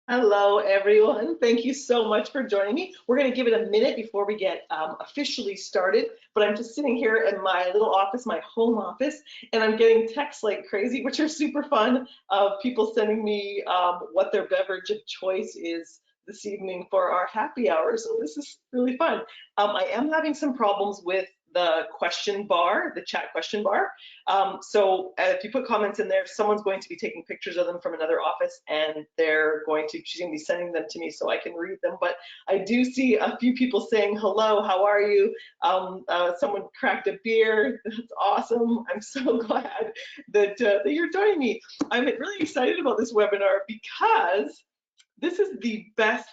Hello, everyone. Thank you so much for joining me. We're going to give it a minute before we get officially started, but I'm just sitting here in my little office, my home office, and I'm getting texts like crazy, which are super fun, of people sending me what their beverage of choice is this evening for our happy hour. So this is really fun. I am having some problems with the question bar, the chat question bar. So if you put comments in there, someone's going to be taking pictures of them from another office, and she's going to be sending them to me so I can read them. But I do see a few people saying, hello, how are you? Someone cracked a beer. That's awesome. I'm so glad that you're joining me. I'm really excited about this webinar because this is the best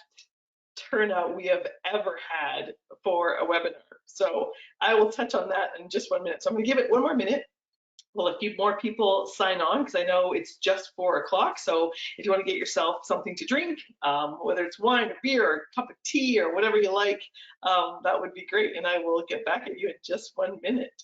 turnout we have ever had for a webinar. So I will touch on that in just 1 minute. So I'm going to give it 1 more minute. Well, a few more people sign on because I know it's just 4 o'clock. So if you want to get yourself something to drink, whether it's wine or beer or a cup of tea or whatever you like, that would be great. And I will get back at you in just 1 minute.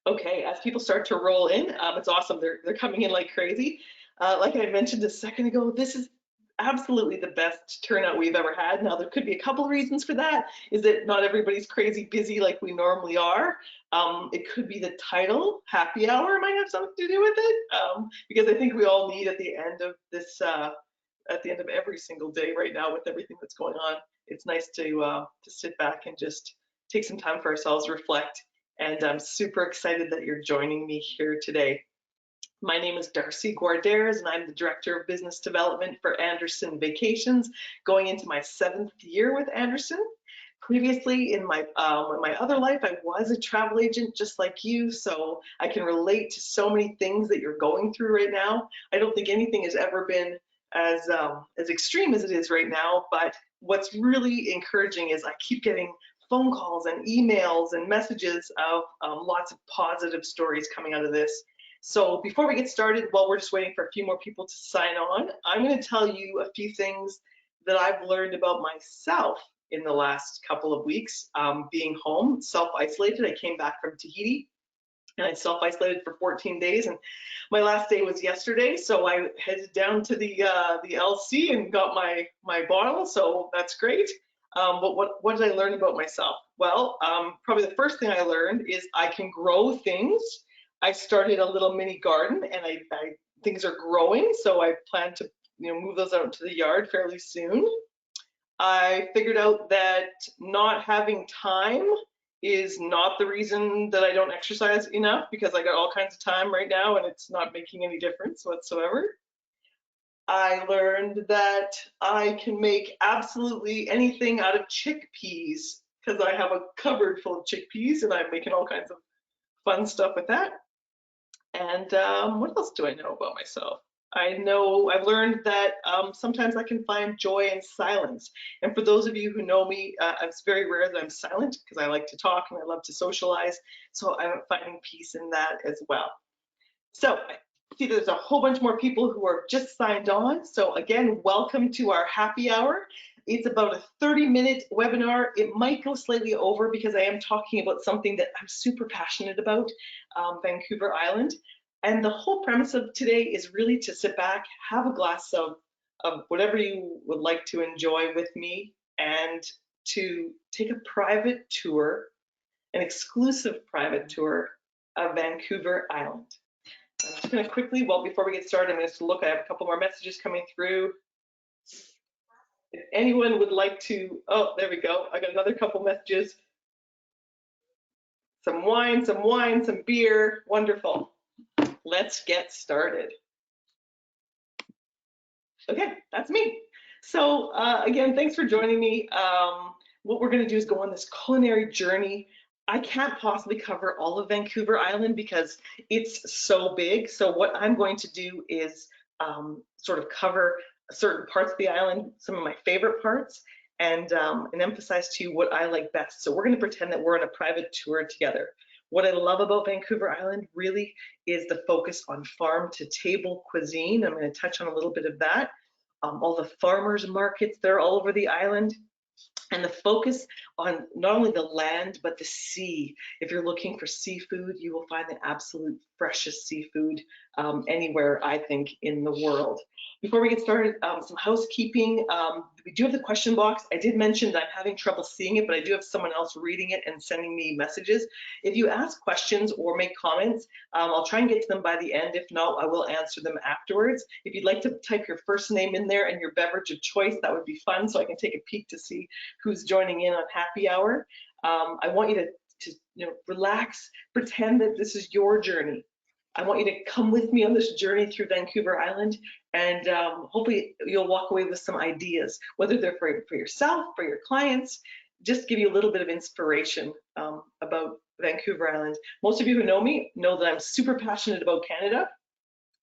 Okay, as people start to roll in, it's awesome. They're coming in like crazy. Like I mentioned a second ago, this is absolutely the best turnout we've ever had. Now, there could be a couple of reasons for that. Is that not everybody's crazy busy like we normally are? It could be the title, happy hour, might have something to do with it. Because I think we all need at the end of this, at the end of every single day right now with everything that's going on, it's nice to sit back and just take some time for ourselves, reflect. And I'm super excited that you're joining me here today. My name is Darcie Gaurderas, and I'm the Director of Business Development for Anderson Vacations, going into my 7th year with Anderson. Previously, in my other life, I was a travel agent just like you, so I can relate to so many things that you're going through right now. I don't think anything has ever been as extreme as it is right now, but what's really encouraging is I keep getting phone calls and emails and messages of lots of positive stories coming out of this. So before we get started, while we're just waiting for a few more people to sign on, I'm going to tell you a few things that I've learned about myself in the last couple of weeks, being home, self-isolated. I came back from Tahiti and I self-isolated for 14 days, and my last day was yesterday, so I headed down to the LC and got my bottle, so that's great. But what did I learn about myself? Well, probably the first thing I learned is I can grow things. I started a little mini garden, and things are growing, so I plan to move those out into the yard fairly soon. I figured out that not having time is not the reason that I don't exercise enough, because I got all kinds of time right now and it's not making any difference whatsoever. I learned that I can make absolutely anything out of chickpeas because I have a cupboard full of chickpeas and I'm making all kinds of fun stuff with that. And what else do I know about myself? I've learned that sometimes I can find joy in silence. And for those of you who know me, it's very rare that I'm silent because I like to talk and I love to socialize. So I'm finding peace in that as well. So I see there's a whole bunch more people who are just signed on. So again, welcome to our happy hour. It's about a 30-minute webinar. It might go slightly over because I am talking about something that I'm super passionate about, Vancouver Island. And the whole premise of today is really to sit back, have a glass of whatever you would like to enjoy with me, and to take a private tour, an exclusive private tour of Vancouver Island. I'm just going to quickly, before we get started, I'm going to look. I have a couple more messages coming through. If anyone would like to, oh, there we go. I got another couple messages. Some wine, some beer. Wonderful. Let's get started. Okay, that's me. So again, thanks for joining me. What we're going to do is go on this culinary journey. I can't possibly cover all of Vancouver Island because it's so big. So what I'm going to do is sort of cover certain parts of the island, some of my favorite parts, and emphasize to you what I like best. So we're going to pretend that we're on a private tour together. What I love about Vancouver Island really is the focus on farm to table cuisine. I'm going to touch on a little bit of that. All the farmers markets that are all over the island, and the focus on not only the land but the sea. If you're looking for seafood, you will find the absolute freshest seafood anywhere, I think, in the world. Before we get started, some housekeeping. We do have the question box. I did mention that I'm having trouble seeing it, but I do have someone else reading it and sending me messages. If you ask questions or make comments, I'll try and get to them by the end. If not, I will answer them afterwards. If you'd like to type your first name in there and your beverage of choice, that would be fun, so I can take a peek to see who's joining in on happy hour. I want you to relax, pretend that this is your journey. I want you to come with me on this journey through Vancouver Island, and hopefully you'll walk away with some ideas, whether they're for yourself, for your clients, just give you a little bit of inspiration about Vancouver Island. Most of you who know me know that I'm super passionate about Canada.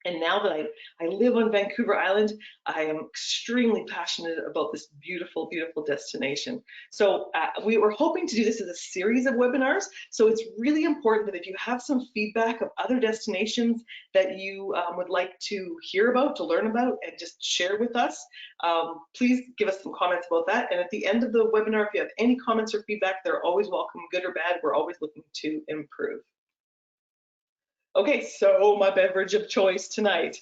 And now that I live on Vancouver Island, I am extremely passionate about this beautiful, beautiful destination. So we were hoping to do this as a series of webinars. So it's really important that if you have some feedback of other destinations that you would like to hear about, to learn about, and just share with us, please give us some comments about that. And at the end of the webinar, if you have any comments or feedback, they're always welcome, good or bad. We're always looking to improve. Okay, so my beverage of choice tonight.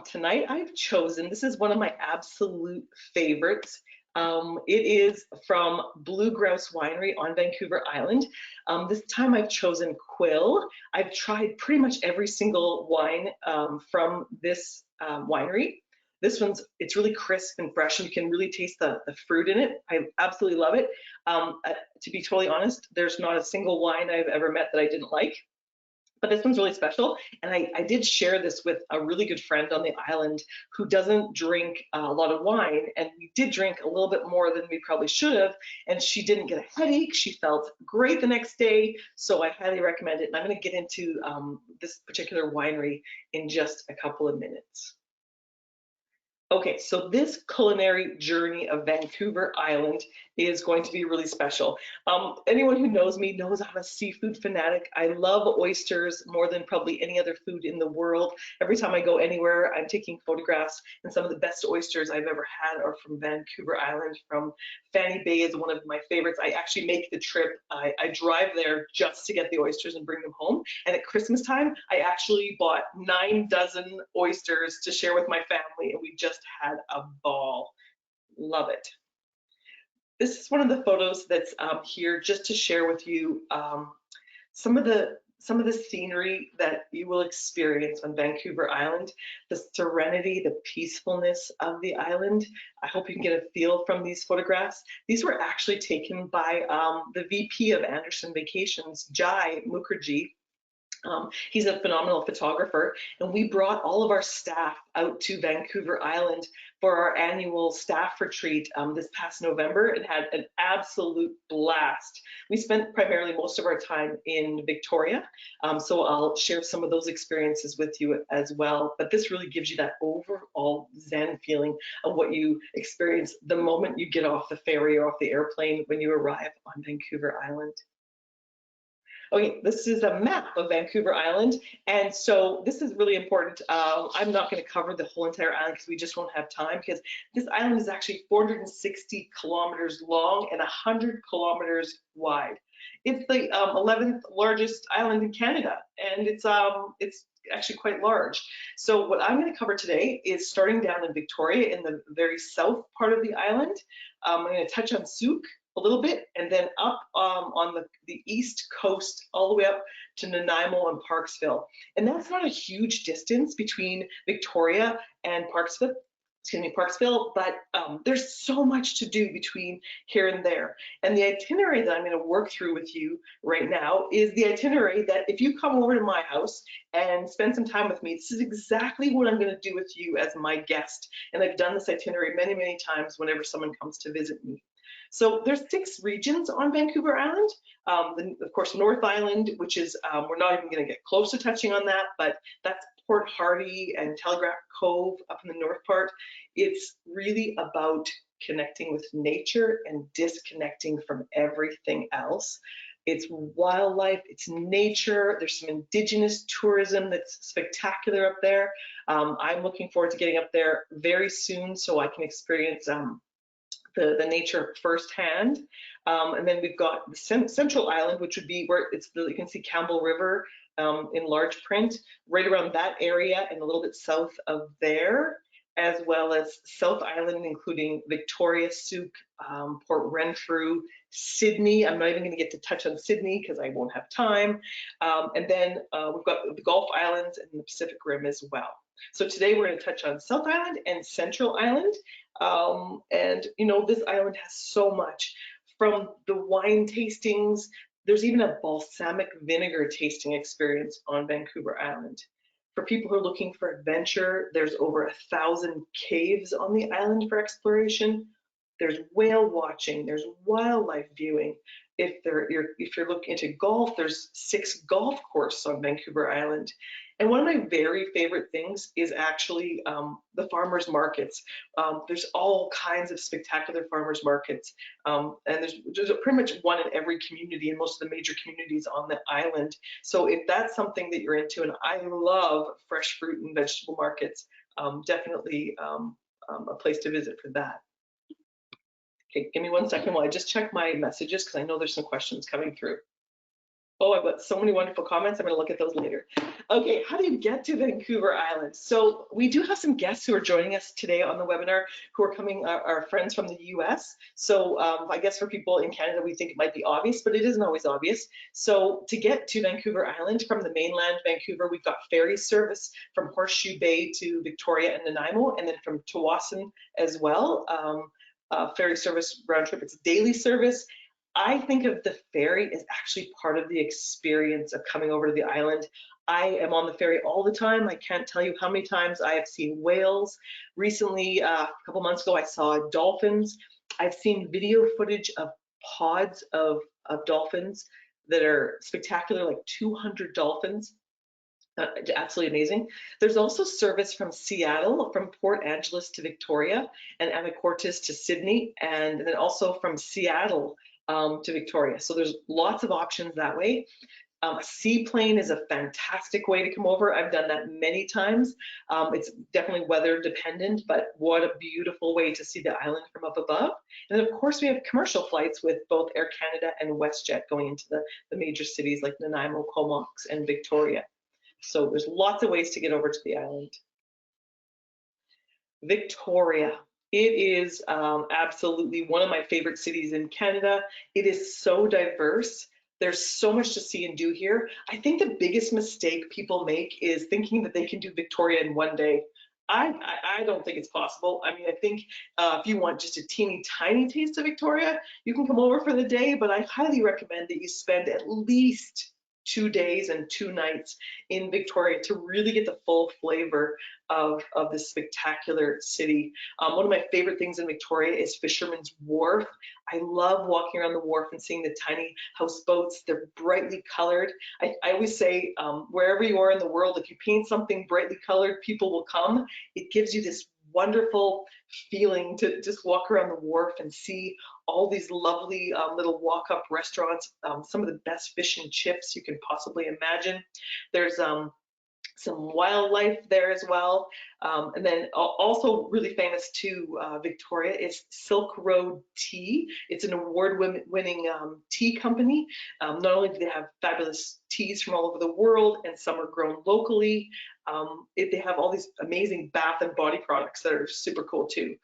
Tonight I've chosen, this is one of my absolute favorites. It is from Blue Grouse Winery on Vancouver Island. This time I've chosen Quill. I've tried pretty much every single wine from this winery. This one's, it's really crisp and fresh, and you can really taste the fruit in it. I absolutely love it. To be totally honest, there's not a single wine I've ever met that I didn't like. But this one's really special, and I did share this with a really good friend on the island who doesn't drink a lot of wine, and we did drink a little bit more than we probably should have, and she didn't get a headache. She felt great the next day, so I highly recommend it. And I'm going to get into this particular winery in just a couple of minutes. Okay, so this culinary journey of Vancouver Island is going to be really special. Anyone who knows me knows I'm a seafood fanatic. I love oysters more than probably any other food in the world. Every time I go anywhere, I'm taking photographs, and some of the best oysters I've ever had are from Vancouver Island. From Fanny Bay is one of my favorites. I actually make the trip. I drive there just to get the oysters and bring them home. And at Christmas time, I actually bought 9 dozen oysters to share with my family, and we just had a ball. Love it. This is one of the photos that's here just to share with you some of the scenery that you will experience on Vancouver Island, the serenity, the peacefulness of the island. I hope you can get a feel from these photographs. These were actually taken by the VP of Anderson Vacations, Jai Mukherjee. He's a phenomenal photographer, and we brought all of our staff out to Vancouver Island for our annual staff retreat this past November, and had an absolute blast. We spent primarily most of our time in Victoria, so I'll share some of those experiences with you as well. But this really gives you that overall Zen feeling of what you experience the moment you get off the ferry or off the airplane when you arrive on Vancouver Island. Okay, this is a map of Vancouver Island, and so this is really important. I'm not going to cover the whole entire island because we just won't have time, because this island is actually 460 kilometers long and 100 kilometers wide. It's the 11th largest island in Canada, and it's actually quite large. So what I'm going to cover today is starting down in Victoria in the very south part of the island. I'm going to touch on Souk a little bit, and then up on the east coast all the way up to Nanaimo and Parksville. And that's not a huge distance between Victoria and Parksville, but there's so much to do between here and there. And the itinerary that I'm going to work through with you right now is the itinerary that if you come over to my house and spend some time with me, this is exactly what I'm going to do with you as my guest. And I've done this itinerary many, many times whenever someone comes to visit me. So there's 6 regions on Vancouver Island. Of course, North Island, which is, we're not even going to get close to touching on that, but that's Port Hardy and Telegraph Cove up in the north part. It's really about connecting with nature and disconnecting from everything else. it's wildlife, it's nature. There's some indigenous tourism that's spectacular up there. I'm looking forward to getting up there very soon so I can experience the nature firsthand. And then we've got the Central Island, which would be where you can see Campbell River in large print, right around that area and a little bit south of there, as well as South Island, including Victoria, Souk, Port Renfrew, Sydney. I'm not even going to get to touch on Sydney because I won't have time. And then we've got the Gulf Islands and the Pacific Rim as well. So today we're going to touch on South Island and Central Island. And you know, this island has so much, from the wine tastings. There's even a balsamic vinegar tasting experience on Vancouver Island. For people who are looking for adventure, there's over 1,000 caves on the island for exploration. There's whale watching, there's wildlife viewing. If you're looking into golf, there's 6 golf courses on Vancouver Island. And one of my very favorite things is actually the farmers markets. There's all kinds of spectacular farmers markets. And there's pretty much one in every community in most of the major communities on the island. So if that's something that you're into, and I love fresh fruit and vegetable markets, definitely a place to visit for that. Okay, give me 1 second while I just check my messages because I know there's some questions coming through. Oh, I've got so many wonderful comments. I'm going to look at those later. Okay, how do you get to Vancouver Island? So we do have some guests who are joining us today on the webinar who are coming, our friends from the US. So I guess for people in Canada, we think it might be obvious, but it isn't always obvious. So to get to Vancouver Island from the mainland Vancouver, we've got ferry service from Horseshoe Bay to Victoria and Nanaimo, and then from Tawasin as well. Ferry service round trip, it's daily service. I think of the ferry as actually part of the experience of coming over to the island. I am on the ferry all the time. I can't tell you how many times I have seen whales. Recently, a couple months ago, I saw dolphins. I've seen video footage of pods of dolphins that are spectacular, like 200 dolphins. Absolutely amazing. There's also service from Seattle, from Port Angeles to Victoria, and Anacortes to Sydney, and then also from Seattle to Victoria. So there's lots of options that way. A seaplane is a fantastic way to come over. I've done that many times. It's definitely weather dependent, but what a beautiful way to see the island from up above. And then of course we have commercial flights with both Air Canada and WestJet going into the major cities like Nanaimo, Comox, and Victoria. So there's lots of ways to get over to the island. Victoria. It is absolutely one of my favorite cities in Canada. It is so diverse. There's so much to see and do here. I think the biggest mistake people make is thinking that they can do Victoria in one day. I don't think it's possible. I mean, I think if you want just a teeny tiny taste of Victoria, you can come over for the day, but I highly recommend that you spend at least 2 days and 2 nights in Victoria to really get the full flavor of this spectacular city. One of my favorite things in Victoria is Fisherman's Wharf. I love walking around the wharf and seeing the tiny houseboats. They're brightly colored. I always say, wherever you are in the world, if you paint something brightly colored, people will come. It gives you this wonderful feeling to just walk around the wharf and see all these lovely little walk-up restaurants, some of the best fish and chips you can possibly imagine. There's some wildlife there as well. And then also really famous to Victoria is Silk Road Tea. It's an award-winning tea company. Not only do they have fabulous teas from all over the world, and some are grown locally, they have all these amazing bath and body products that are super cool too.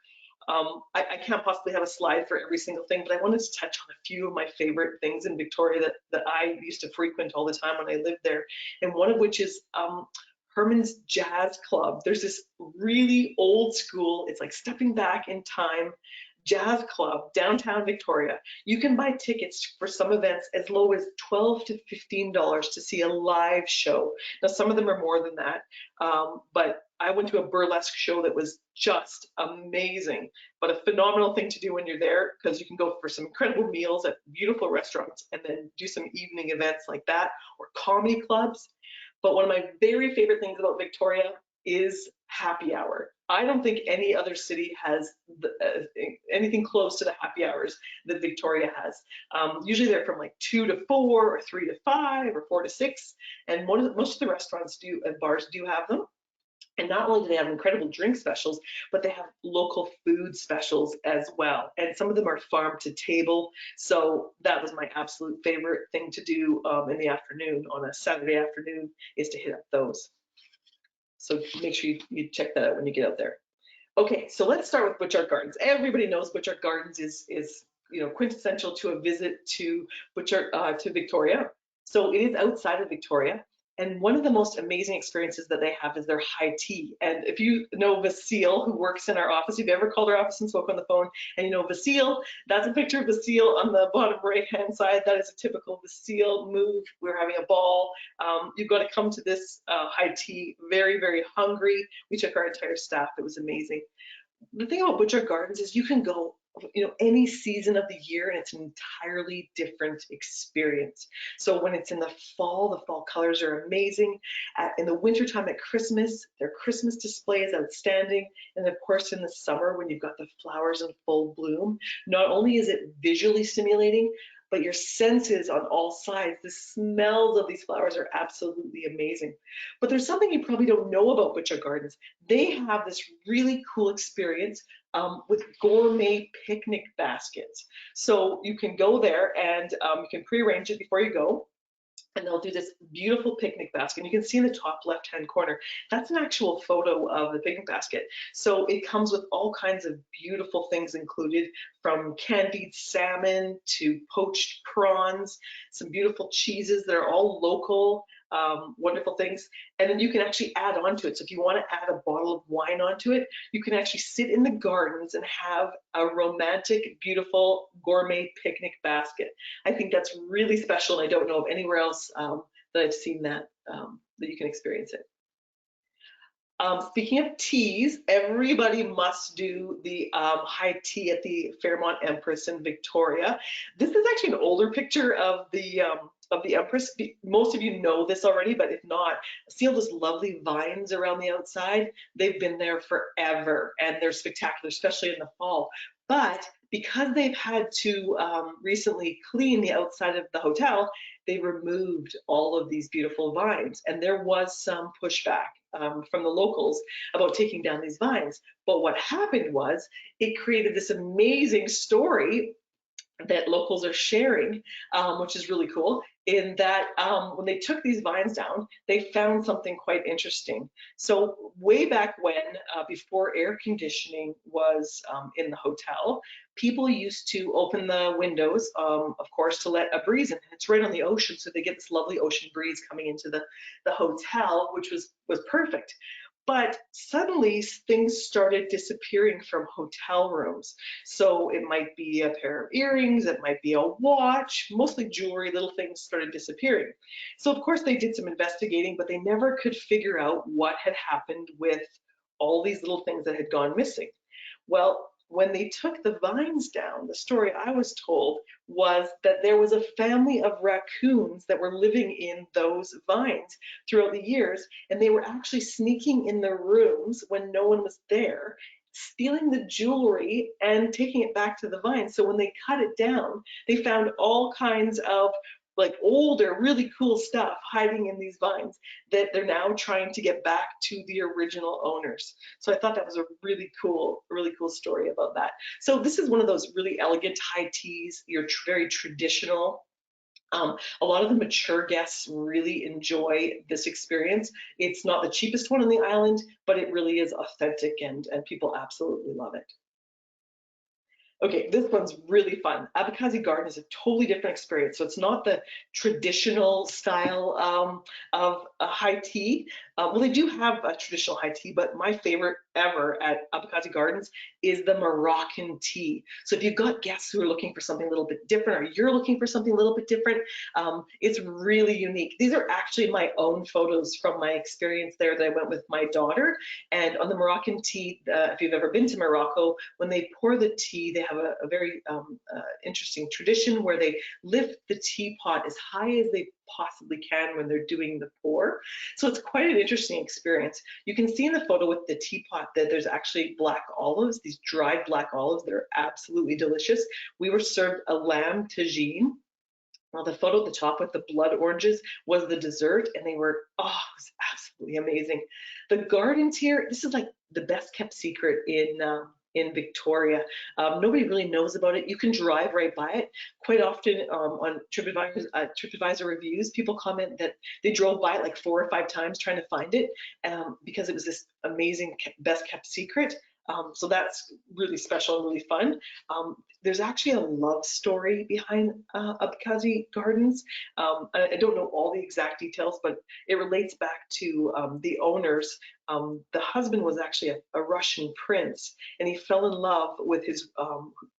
I can't possibly have a slide for every single thing, but I wanted to touch on a few of my favorite things in Victoria that I used to frequent all the time when I lived there, and one of which is Herman's Jazz Club. There's this really old school, it's like stepping back in time, jazz club downtown Victoria. You can buy tickets for some events as low as $12 to $15 to see a live show. Now some of them are more than that, but I went to a burlesque show that was just amazing, but a phenomenal thing to do when you're there, because you can go for some incredible meals at beautiful restaurants and then do some evening events like that, or comedy clubs. But one of my very favorite things about Victoria is happy hour. I don't think any other city has anything close to the happy hours that Victoria has. Usually they're from like 2 to 4 or 3 to 5 or 4 to 6. And most of the restaurants do and bars do have them. And not only do they have incredible drink specials, but they have local food specials as well. And some of them are farm to table. So that was my absolute favorite thing to do in the afternoon on a Saturday afternoon, is to hit up those. So make sure you check that out when you get out there. Okay, so let's start with Butchart Gardens. Everybody knows Butchart Gardens is quintessential to a visit to to Victoria. So it is outside of Victoria. And one of the most amazing experiences that they have is their high tea. And if you know Vasile, who works in our office, if you ever called our office and spoke on the phone, and you know Vasile, that's a picture of Vasile on the bottom right-hand side. That is a typical Vasile move. We're having a ball. You've got to come to this high tea, very, very hungry. We took our entire staff. It was amazing. The thing about Butchart Gardens is you can go any season of the year and it's an entirely different experience. So when it's in the fall colors are amazing. In the wintertime at Christmas, their Christmas display is outstanding. And of course in the summer when you've got the flowers in full bloom, not only is it visually stimulating, but your senses on all sides, the smells of these flowers are absolutely amazing. But there's something you probably don't know about Butchart Gardens. They have this really cool experience with gourmet picnic baskets. So you can go there and you can pre-arrange it before you go. And they'll do this beautiful picnic basket. And you can see in the top left-hand corner, that's an actual photo of the picnic basket. So it comes with all kinds of beautiful things included, from candied salmon to poached prawns, some beautiful cheeses that are all local, wonderful things. And then you can actually add on to it. So if you want to add a bottle of wine onto it, you can actually sit in the gardens and have a romantic, beautiful gourmet picnic basket. I think that's really special. And I don't know of anywhere else that I've seen that you can experience it. Speaking of teas, everybody must do the high tea at the Fairmont Empress in Victoria. This is actually an older picture of the Empress. Most of you know this already, but if not, see all those lovely vines around the outside? They've been there forever and they're spectacular, especially in the fall. But because they've had to recently clean the outside of the hotel, they removed all of these beautiful vines. And there was some pushback from the locals about taking down these vines. But what happened was it created this amazing story that locals are sharing, which is really cool, in that when they took these vines down, they found something quite interesting. So way back when, before air conditioning was in the hotel, people used to open the windows, of course, to let a breeze in. It's right on the ocean, so they get this lovely ocean breeze coming into the hotel, which was perfect. But suddenly things started disappearing from hotel rooms. So it might be a pair of earrings, it might be a watch, mostly jewelry, little things started disappearing. So of course they did some investigating, but they never could figure out what had happened with all these little things that had gone missing. Well, when they took the vines down, the story I was told was that there was a family of raccoons that were living in those vines throughout the years, and they were actually sneaking in the rooms when no one was there, stealing the jewelry and taking it back to the vines. So when they cut it down, they found all kinds of like older, really cool stuff hiding in these vines that they're now trying to get back to the original owners. So I thought that was a really cool story about that. So this is one of those really elegant high teas, very traditional. A lot of the mature guests really enjoy this experience. It's not the cheapest one on the island, but it really is authentic and people absolutely love it. Okay, this one's really fun. Darcie Garden is a totally different experience. So it's not the traditional style of a high tea. Well, they do have a traditional high tea, but my favorite ever at Darcie Gardens is the Moroccan tea. So if you've got guests who are looking for something a little bit different, or you're looking for something a little bit different, it's really unique. These are actually my own photos from my experience there that I went with my daughter. And on the Moroccan tea, if you've ever been to Morocco, when they pour the tea, they have a very interesting tradition where they lift the teapot as high as they possibly can when they're doing the pour. So it's quite an interesting experience. You can see in the photo with the teapot that there's actually black olives, these dried black olives that are absolutely delicious. We were served a lamb tagine. Well, the photo at the top with the blood oranges was the dessert, and they were, oh, it was absolutely amazing. The gardens here, this is like the best kept secret in Victoria. Nobody really knows about it. You can drive right by it. Quite often on TripAdvisor reviews, people comment that they drove by it like 4 or 5 times trying to find it because it was this amazing best kept secret. So that's really special and really fun. There's actually a love story behind Darcie Gardens. I don't know all the exact details, but it relates back to the owners. The husband was actually a Russian prince, and he fell in love with his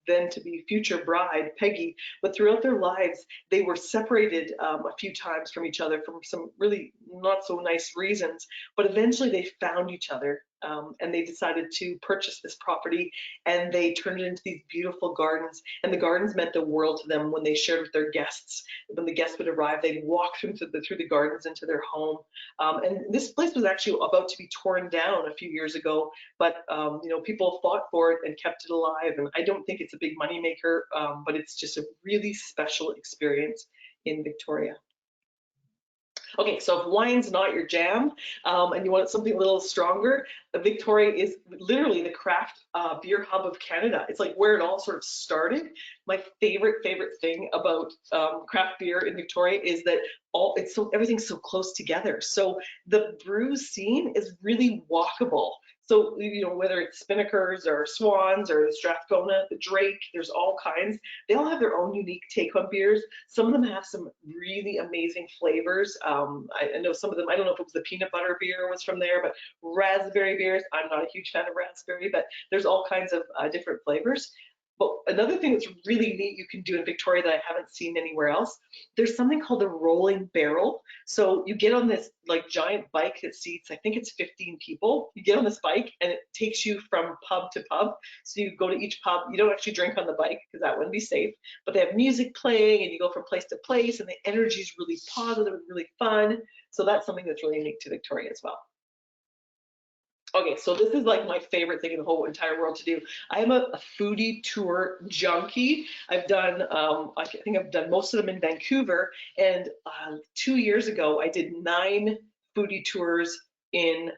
then-to-be future bride, Peggy. But throughout their lives, they were separated a few times from each other for some really not so nice reasons. But eventually, they found each other. And they decided to purchase this property, and they turned it into these beautiful gardens. And the gardens meant the world to them when they shared with their guests. When the guests would arrive, they'd walk through the gardens into their home. And this place was actually about to be torn down a few years ago, but people fought for it and kept it alive. And I don't think it's a big moneymaker, but it's just a really special experience in Victoria. Okay, so if wine's not your jam and you want something a little stronger, Victoria is literally the craft beer hub of Canada. It's like where it all sort of started. My favorite thing about craft beer in Victoria is that everything's so close together. So the brew scene is really walkable. So, whether it's Spinnakers or Swans or the Strathcona, the Drake, there's all kinds. They all have their own unique take on beers. Some of them have some really amazing flavors. I know some of them, I don't know if it was the peanut butter beer was from there, but raspberry beers, I'm not a huge fan of raspberry, but there's all kinds of different flavors. But another thing that's really neat you can do in Victoria that I haven't seen anywhere else, there's something called a rolling barrel. So you get on this like giant bike that seats, I think it's 15 people. You get on this bike and it takes you from pub to pub. So you go to each pub. You don't actually drink on the bike because that wouldn't be safe, but they have music playing and you go from place to place, and the energy is really positive and really fun. So that's something that's really unique to Victoria as well. Okay, so this is like my favorite thing in the whole entire world to do. I am a foodie tour junkie. I've done, I think I've done most of them in Vancouver, and 2 years ago, I did 9 foodie tours in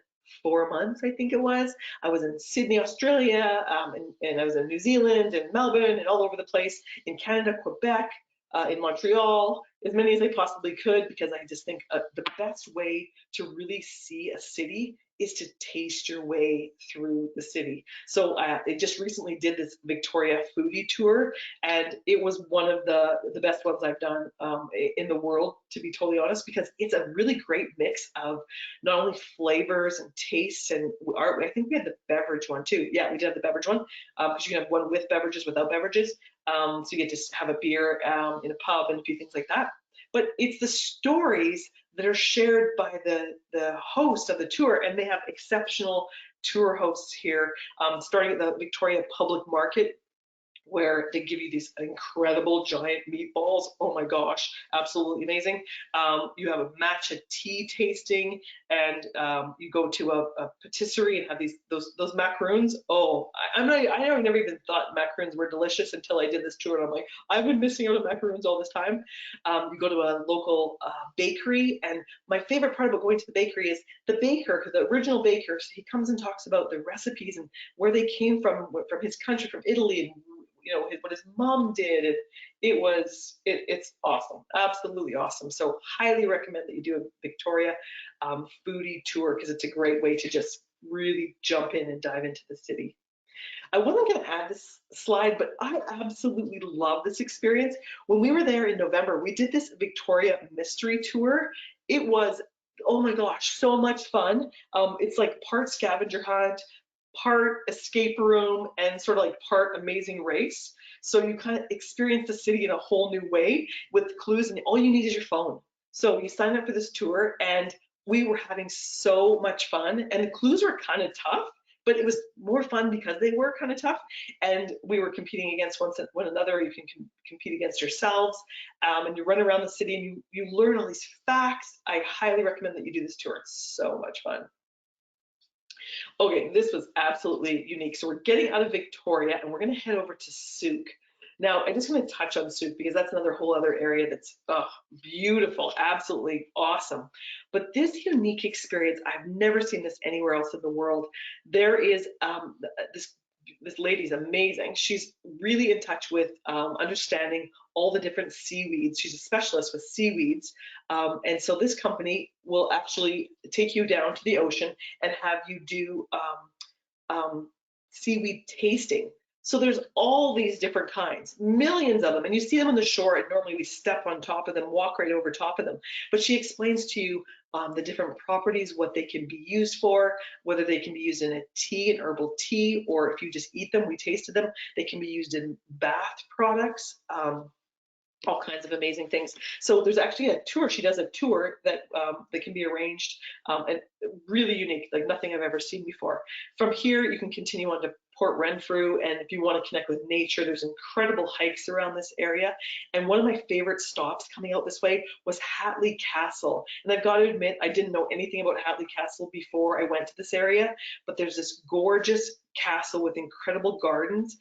4 months, I think it was. I was in Sydney, Australia, and I was in New Zealand and Melbourne and all over the place, in Canada, Quebec, in Montreal, as many as I possibly could, because I just think the best way to really see a city is to taste your way through the city. So they just recently did this Victoria foodie tour, and it was one of the best ones I've done in the world, to be totally honest, because it's a really great mix of not only flavors and tastes and art. I think we had the beverage one too. Yeah, we did have the beverage one, because you can have one with beverages, without beverages. So you get to have a beer in a pub and a few things like that. But it's the stories that are shared by the host of the tour, and they have exceptional tour hosts here, starting at the Victoria Public Market, where they give you these incredible giant meatballs. Oh my gosh, absolutely amazing. You have a matcha tea tasting, and you go to a patisserie and have those macaroons. Oh, I never even thought macaroons were delicious until I did this tour, and I'm like, I've been missing out on macaroons all this time. You go to a local bakery, and my favorite part about going to the bakery is the baker, the original baker. So he comes and talks about the recipes and where they came from his country, from Italy, and what his mom did. And it's awesome, absolutely awesome. So highly recommend that you do a Victoria foodie tour, because it's a great way to just really jump in and dive into the city. I wasn't going to add this slide, but I absolutely love this experience. When we were there in November, we did this Victoria mystery tour. It was, oh my gosh, so much fun. It's like part scavenger hunt, part escape room, and sort of like part amazing race. So you kind of experience the city in a whole new way with clues, and all you need is your phone. So you sign up for this tour, and we were having so much fun, and the clues were kind of tough, but it was more fun because they were kind of tough, and we were competing against one another. You can compete against yourselves, and you run around the city and you learn all these facts. I highly recommend that you do this tour. It's so much fun. Okay, this was absolutely unique. So we're getting out of Victoria and we're going to head over to Souk. Now, I'm just going to touch on Souk because that's another whole other area that's beautiful, absolutely awesome. But this unique experience, I've never seen this anywhere else in the world. There is this lady's amazing. She's really in touch with understanding all the different seaweeds. She's a specialist with seaweeds. And so this company will actually take you down to the ocean and have you do seaweed tasting. So there's all these different kinds, millions of them, and you see them on the shore, and normally we step on top of them, walk right over top of them. But she explains to you the different properties, what they can be used for, whether they can be used in a tea, an herbal tea, or if you just eat them, we tasted them, they can be used in bath products. All kinds of amazing things. So there's actually a tour. She does a tour that can be arranged and really unique, like nothing I've ever seen before. From here, you can continue on to Port Renfrew, and if you want to connect with nature, there's incredible hikes around this area. And one of my favorite stops coming out this way was Hatley Castle. And I've got to admit, I didn't know anything about Hatley Castle before I went to this area, but there's this gorgeous castle with incredible gardens,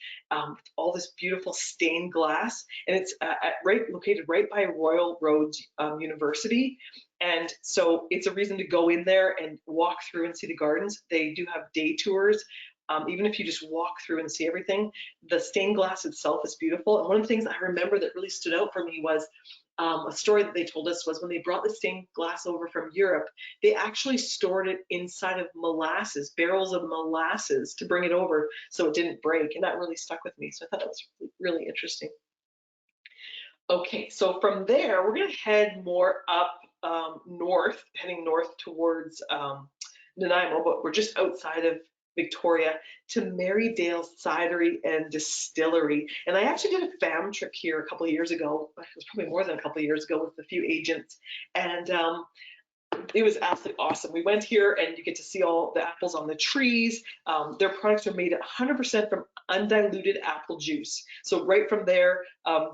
all this beautiful stained glass, and it's located right by Royal Roads University. And so it's a reason to go in there and walk through and see the gardens. They do have day tours. Even if you just walk through and see everything, the stained glass itself is beautiful. And one of the things I remember that really stood out for me was a story that they told us was when they brought the stained glass over from Europe, they actually stored it inside of molasses, barrels of molasses, to bring it over so it didn't break. And that really stuck with me. So I thought that was really interesting. Okay, so from there, we're going to head more up north, heading north towards Nanaimo, but we're just outside of Victoria, to Marydale Cidery and Distillery. And I actually did a fam trip here a couple of years ago. It was probably more than a couple of years ago with a few agents. And it was absolutely awesome. We went here and you get to see all the apples on the trees. Their products are made 100% from undiluted apple juice. So right from there,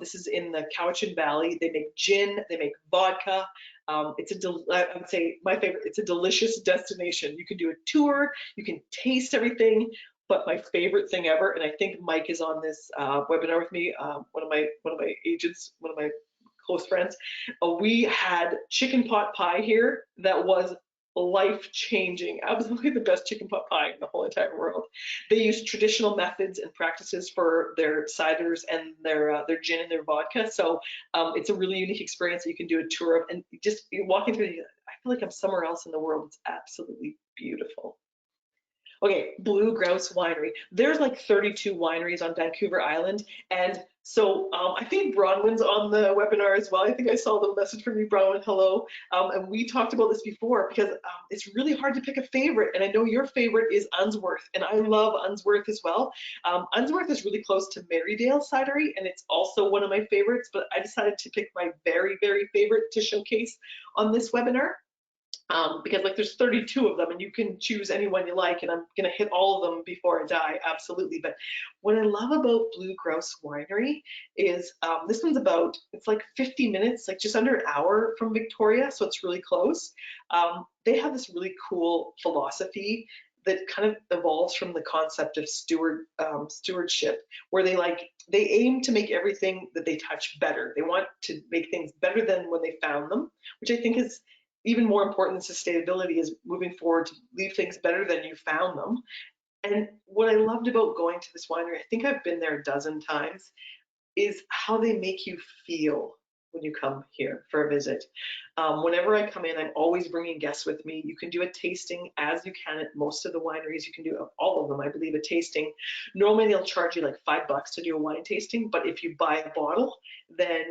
this is in the Cowichan Valley. They make gin, they make vodka. I would say my favorite, it's a delicious destination. You can do a tour, you can taste everything, but my favorite thing ever, and I think Mike is on this webinar with me, one of my agents, one of my close friends. We had chicken pot pie here that was life-changing, absolutely the best chicken pot pie in the whole entire world. They use traditional methods and practices for their ciders and their gin and their vodka. So it's a really unique experience that you can do a tour of, and just walking through, I feel like I'm somewhere else in the world. It's absolutely beautiful. Okay, Blue Grouse Winery. There's like 32 wineries on Vancouver Island. And so I think Bronwyn's on the webinar as well. I think I saw the message from you, Bronwyn, hello. And we talked about this before because it's really hard to pick a favorite. And I know your favorite is Unsworth, and I love Unsworth as well. Unsworth is really close to Marydale Cidery, and it's also one of my favorites, but I decided to pick my very, very favorite to showcase on this webinar. Because like there's 32 of them and you can choose any one you like, and I'm gonna hit all of them before I die, absolutely. But what I love about Blue Grouse Winery is this one's it's like 50 minutes, like just under an hour from Victoria, so it's really close. They have this really cool philosophy that kind of evolves from the concept of stewardship, where they aim to make everything that they touch better. They want to make things better than when they found them, which I think is even more important than sustainability, is moving forward to leave things better than you found them. And what I loved about going to this winery, I think I've been there a dozen times, is how they make you feel when you come here for a visit. Whenever I come in, I'm always bringing guests with me. You can do a tasting as you can at most of the wineries. You can do all of them, I believe, a tasting. Normally they'll charge you like $5 to do a wine tasting, but if you buy a bottle, then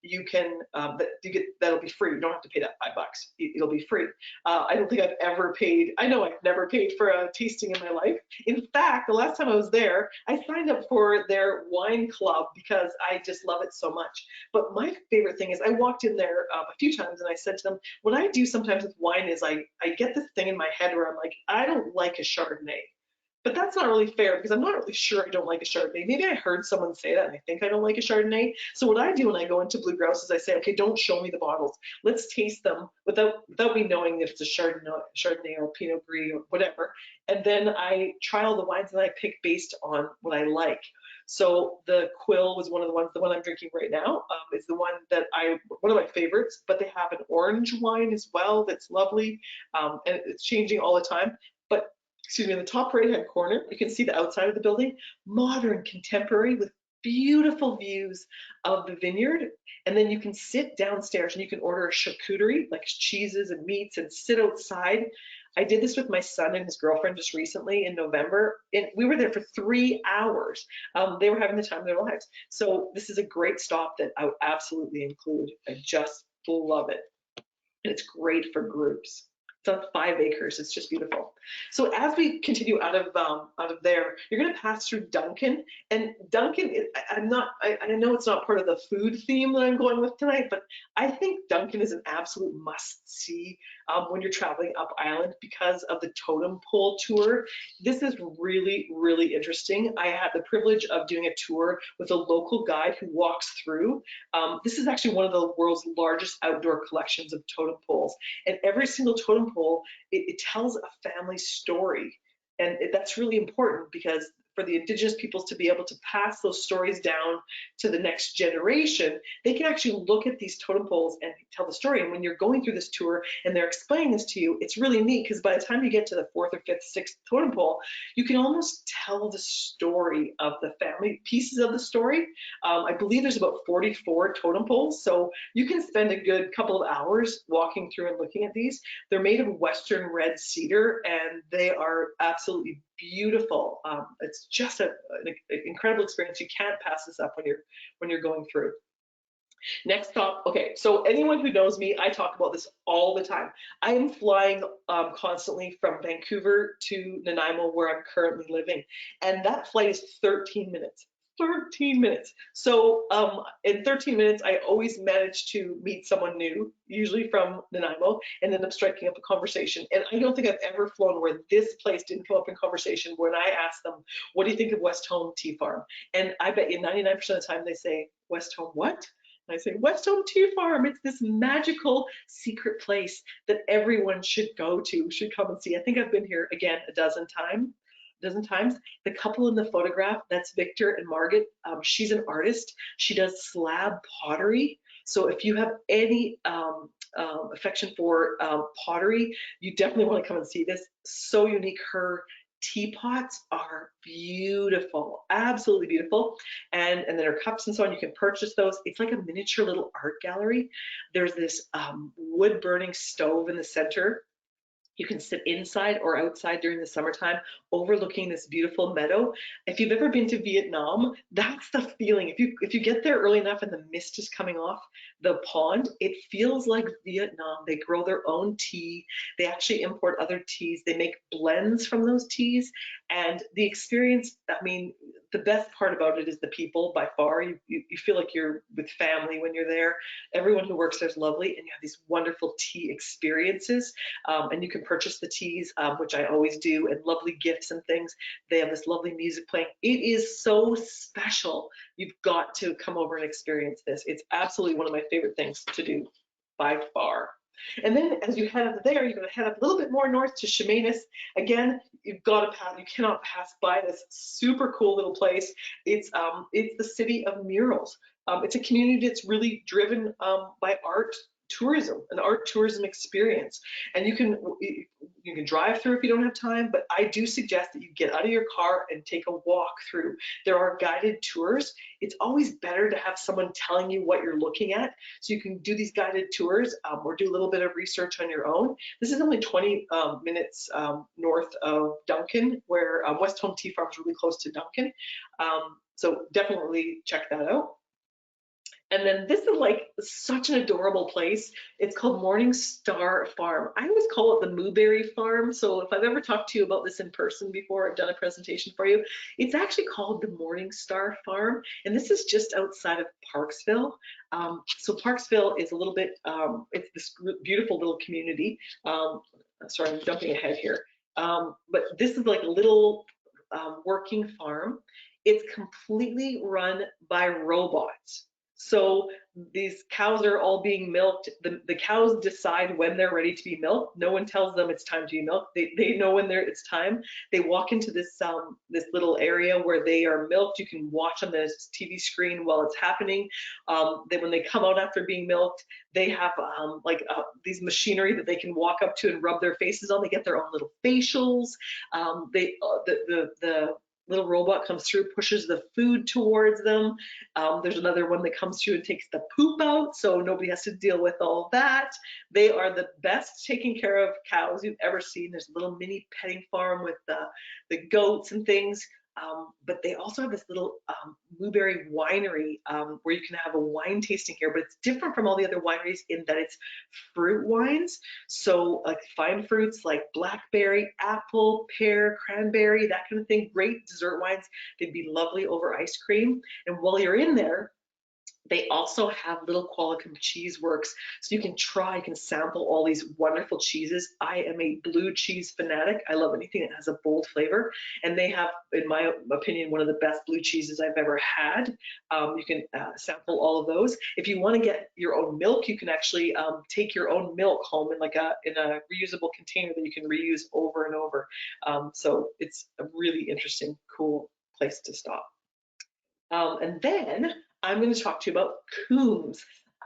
you can that'll be free. You don't have to pay that $5. It'll be free. I don't think I've ever paid. I know I've never paid for a tasting in my life. In fact, the last time I was there, I signed up for their wine club because I just love it so much. But my favorite thing is I walked in there a few times and I said to them, what I do sometimes with wine is I get this thing in my head where I'm like, I don't like a Chardonnay. But that's not really fair because I'm not really sure I don't like a Chardonnay. Maybe I heard someone say that and I think I don't like a Chardonnay. So what I do when I go into Blue Grouse is I say, okay, don't show me the bottles. Let's taste them without me knowing if it's a Chardonnay or Pinot Gris or whatever. And then I try all the wines that I pick based on what I like. So the Quill was one of the ones, the one I'm drinking right now, is the one that one of my favorites, but they have an orange wine as well that's lovely, and it's changing all the time. But excuse me, in the top right hand corner, you can see the outside of the building, modern, contemporary with beautiful views of the vineyard. And then you can sit downstairs and you can order a charcuterie, like cheeses and meats, and sit outside. I did this with my son and his girlfriend just recently in November, and we were there for 3 hours. They were having the time of their lives. So this is a great stop that I would absolutely include. I just love it. And it's great for groups. It's on 5 acres. It's just beautiful. So as we continue out of there, you're going to pass through Duncan. And Duncan, I know it's not part of the food theme that I'm going with tonight, but I think Duncan is an absolute must-see when you're traveling up island because of the totem pole tour. This is really, really interesting. I had the privilege of doing a tour with a local guide who walks through. This is actually one of the world's largest outdoor collections of totem poles. And every single totem pole, it tells a family story. And that's really important because for the Indigenous peoples to be able to pass those stories down to the next generation, they can actually look at these totem poles and tell the story. And when you're going through this tour and they're explaining this to you, it's really neat because by the time you get to the 4th or 5th, 6th totem pole, you can almost tell the story of the family, pieces of the story. I believe there's about 44 totem poles, so you can spend a good couple of hours walking through and looking at these. They're made of Western red cedar and they are absolutely beautiful. It's just an incredible experience. You can't pass this up when you're going through. Next stop, okay, so anyone who knows me, I talk about this all the time. I am flying constantly from Vancouver to Nanaimo, where I'm currently living, and that flight is 13 minutes. 13 minutes. So in 13 minutes, I always manage to meet someone new, usually from Nanaimo, and end up striking up a conversation. And I don't think I've ever flown where this place didn't come up in conversation when I asked them, what do you think of West Home Tea Farm? And I bet you 99% of the time they say, West Home what? And I say, West Home Tea Farm. It's this magical secret place that everyone should go to, should come and see. I think I've been here again a dozen times. The couple in the photograph, that's Victor and Margaret. She's an artist. She does slab pottery. So if you have any affection for pottery, you definitely want to come and see this. So unique. Her teapots are beautiful, absolutely beautiful. And then her cups and so on, you can purchase those. It's like a miniature little art gallery. There's this wood burning stove in the center. You can sit inside or outside during the summertime, overlooking this beautiful meadow. If you've ever been to Vietnam, that's the feeling. If you get there early enough and the mist is coming off the pond, it feels like Vietnam. They grow their own tea. They actually import other teas. They make blends from those teas. And the experience, I mean, the best part about it is the people by far. You feel like you're with family when you're there. Everyone who works there is lovely, and you have these wonderful tea experiences. And you can purchase the teas, which I always do, and lovely gifts and things. They have this lovely music playing. It is so special. You've got to come over and experience this. It's absolutely one of my favorite things to do by far. And then as you head up there, you're going to head up a little bit more north to Chemainus. Again, you've got to pass, you cannot pass by this super cool little place. It's the city of murals. It's a community that's really driven by art tourism, an art tourism experience. And you can drive through if you don't have time, but I do suggest that you get out of your car and take a walk through. There are guided tours. It's always better to have someone telling you what you're looking at, so you can do these guided tours or do a little bit of research on your own. This is only 20 minutes north of Duncan, where West Home Tea Farm is really close to Duncan. So definitely check that out. And then this is like such an adorable place. It's called Morning Star Farm. I always call it the Mooberry Farm. So if I've ever talked to you about this in person before, I've done a presentation for you. It's actually called the Morning Star Farm. And this is just outside of Parksville. So Parksville is a little bit, it's this beautiful little community. Sorry, I'm jumping ahead here. But this is like a little working farm. It's completely run by robots. So these cows are all being milked. The cows decide when they're ready to be milked. No one tells them it's time to be milked. They know when it's time. They walk into this little area where they are milked. You can watch on the TV screen while it's happening. When they come out after being milked, they have these machinery that they can walk up to and rub their faces on. They get their own little facials. The little robot comes through, pushes the food towards them. There's another one that comes through and takes the poop out, so nobody has to deal with all that. They are the best taken care of cows you've ever seen. There's a little mini petting farm with the goats and things. But they also have this little blueberry winery where you can have a wine tasting here, but it's different from all the other wineries in that it's fruit wines. So like fine fruits like blackberry, apple, pear, cranberry, that kind of thing. Great dessert wines. They'd be lovely over ice cream. And while you're in there, they also have little Qualicum cheese works. So you can sample all these wonderful cheeses. I am a blue cheese fanatic. I love anything that has a bold flavor. And they have, in my opinion, one of the best blue cheeses I've ever had. You can sample all of those. If you want to get your own milk, you can actually take your own milk home in a reusable container that you can reuse over and over. So it's a really interesting, cool place to stop. And then I'm going to talk to you about Coombs.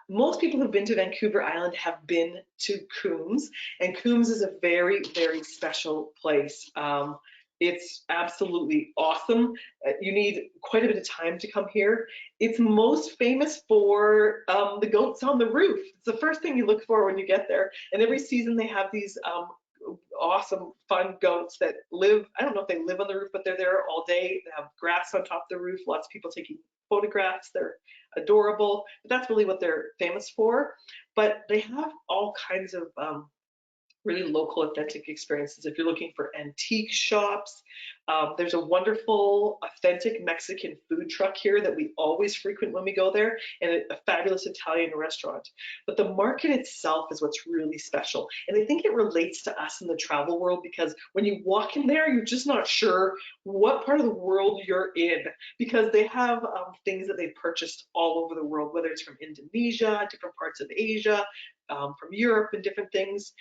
Most people who've been to Vancouver Island have been to Coombs, and Coombs is a very, very special place. It's absolutely awesome. You need quite a bit of time to come here. It's most famous for the goats on the roof. It's the first thing you look for when you get there. And every season they have these awesome, fun goats that live, I don't know if they live on the roof, but they're there all day. They have grass on top of the roof, lots of people taking photographs. They're adorable, but that's really what they're famous for. But they have all kinds of really local, authentic experiences. If you're looking for antique shops, there's a wonderful, authentic Mexican food truck here that we always frequent when we go there, and a fabulous Italian restaurant. But the market itself is what's really special. And I think it relates to us in the travel world, because when you walk in there, you're just not sure what part of the world you're in, because they have things that they've purchased all over the world, whether it's from Indonesia, different parts of Asia, from Europe and different things.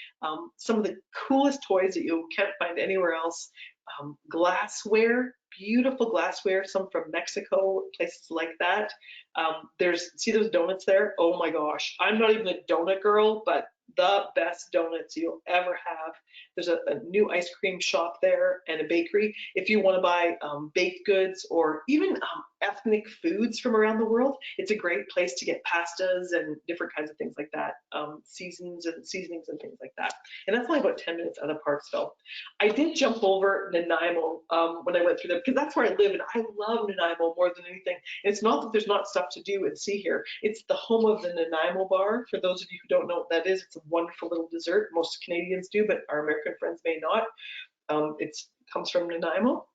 Some of the coolest toys that you can't find anywhere else. Glassware, beautiful glassware, some from Mexico, places like that. See those donuts there? Oh my gosh, I'm not even a donut girl, but the best donuts you'll ever have. There's a new ice cream shop there and a bakery. If you want to buy baked goods or even ethnic foods from around the world, it's a great place to get pastas and different kinds of things like that, seasonings and things like that. And that's only about 10 minutes out of Parksville. I did jump over Nanaimo when I went through there, because that's where I live, and I love Nanaimo more than anything. And it's not that there's not stuff to do and see here. It's the home of the Nanaimo bar. For those of you who don't know what that is, it's a wonderful little dessert. Most Canadians do, but our American friends may not. It comes from Nanaimo.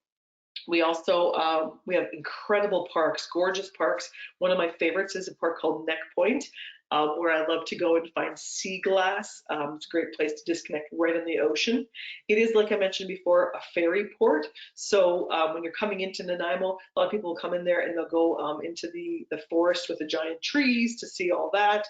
We also we have incredible parks, gorgeous parks. One of my favorites is a park called Neck Point, where I love to go and find sea glass. It's a great place to disconnect right in the ocean. It is, like I mentioned before, a ferry port. So when you're coming into Nanaimo, a lot of people will come in there and they'll go into the forest with the giant trees to see all that.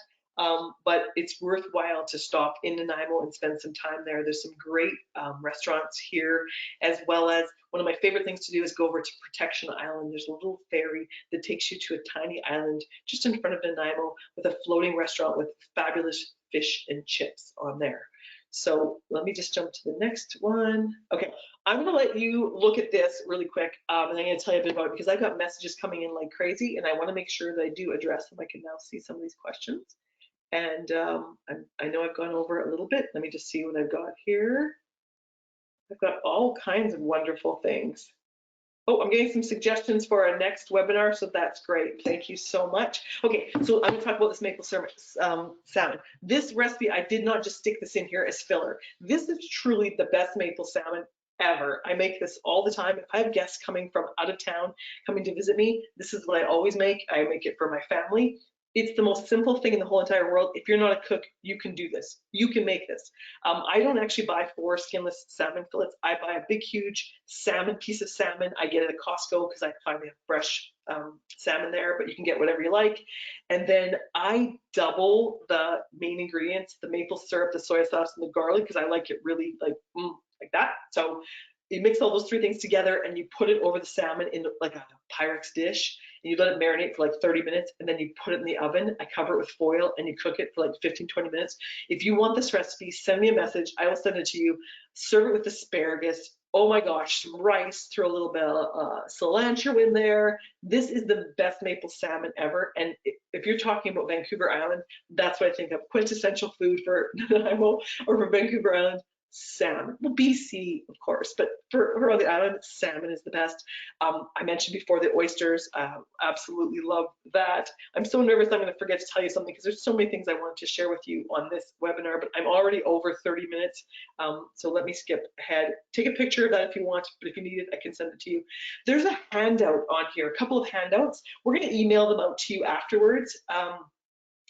But it's worthwhile to stop in Nanaimo and spend some time there. There's some great restaurants here, as well as one of my favorite things to do is go over to Protection Island. There's a little ferry that takes you to a tiny island just in front of Nanaimo with a floating restaurant with fabulous fish and chips on there. So let me just jump to the next one. Okay, I'm gonna let you look at this really quick, and I'm gonna tell you a bit about it, because I've got messages coming in like crazy, and I wanna make sure that I do address them. I can now see some of these questions. And I know I've gone over a little bit. Let me just see what I've got here. I've got all kinds of wonderful things. Oh, I'm getting some suggestions for our next webinar, so that's great. Thank you so much. Okay, so I'm gonna talk about this maple salmon. This recipe, I did not just stick this in here as filler. This is truly the best maple salmon ever. I make this all the time. If I have guests coming from out of town, coming to visit me, this is what I always make. I make it for my family. It's the most simple thing in the whole entire world. If you're not a cook, you can do this. You can make this. I don't actually buy 4 skinless salmon fillets. I buy a big, huge piece of salmon. I get it at Costco because I find they have fresh salmon there, but you can get whatever you like. And then I double the main ingredients, the maple syrup, the soy sauce, and the garlic, because I like it really like that. So you mix all those 3 things together and you put it over the salmon in like a Pyrex dish, and you let it marinate for like 30 minutes, and then you put it in the oven. I cover it with foil and you cook it for like 15-20 minutes. If you want this recipe, send me a message. I will send it to you. Serve it with asparagus. Oh my gosh, some rice, throw a little bit of cilantro in there. This is the best maple salmon ever. And if you're talking about Vancouver Island, that's what I think of. Quintessential food for Nanaimo or for Vancouver Island. Salmon. Well, BC, of course, but for the island, salmon is the best. I mentioned before the oysters. Absolutely love that. I'm so nervous I'm going to forget to tell you something because there's so many things I wanted to share with you on this webinar, but I'm already over 30 minutes. So let me skip ahead. Take a picture of that if you want, but if you need it, I can send it to you. There's a handout on here, a couple of handouts. We're going to email them out to you afterwards.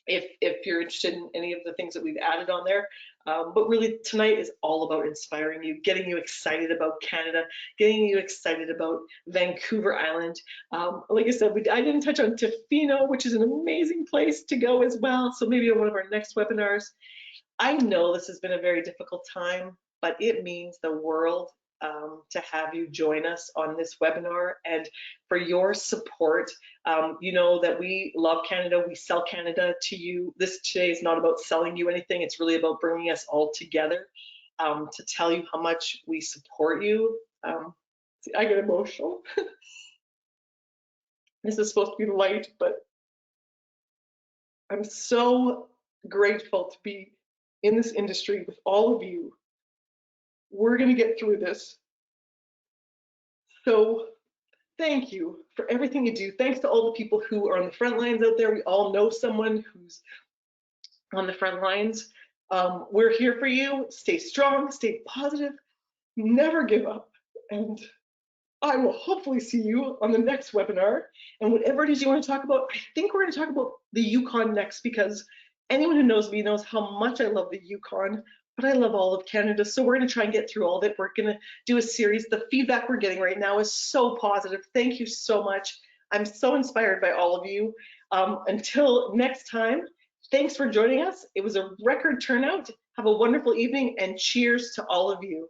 If you're interested in any of the things that we've added on there. But really tonight is all about inspiring you, getting you excited about Canada, getting you excited about Vancouver Island. Like I said, I didn't touch on Tofino, which is an amazing place to go as well. So maybe on one of our next webinars. I know this has been a very difficult time, but it means the world to have you join us on this webinar and for your support. You know that we love Canada, we sell Canada to you. This today is not about selling you anything, it's really about bringing us all together to tell you how much we support you. See, I get emotional. This is supposed to be light, but I'm so grateful to be in this industry with all of you. We're going to get through this. So thank you for everything you do. Thanks to all the people who are on the front lines out there. We all know someone who's on the front lines. We're here for you. Stay strong, stay positive, never give up. And I will hopefully see you on the next webinar. And whatever it is you want to talk about, I think we're going to talk about the Yukon next, because anyone who knows me knows how much I love the Yukon, but I love all of Canada. So we're going to try and get through all of it. We're going to do a series. The feedback we're getting right now is so positive. Thank you so much. I'm so inspired by all of you. Until next time, thanks for joining us. It was a record turnout. Have a wonderful evening and cheers to all of you.